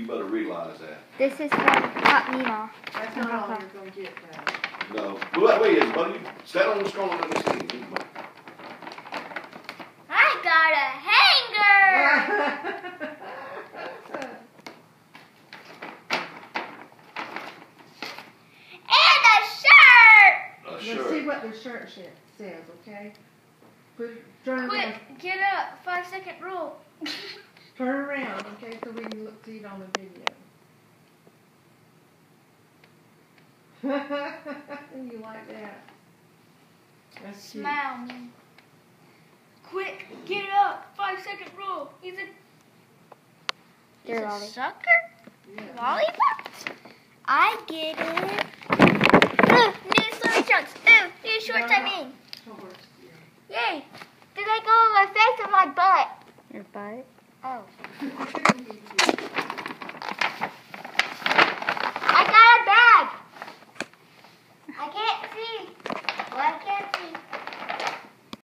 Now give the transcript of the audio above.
You better realize that. This is from Hot Mima. That's not all you're gonna get, though. No. Well, wait, buddy. Stand on the scroll and let me see. I got a hanger! And a shirt! Let's see what the shirt says, okay? Turn around. Quick, get up. 5-second rule. Turn around, okay, so we can see it on the video. You like that? That's cute. Smile me. Quick, get up. 5-second rule. He's a sucker? Yeah. Lollipops? I get it. New swimming trunks. New shorts, I mean. Shorts, yeah. Yay. Did I go on my face or my butt? Your butt? Oh.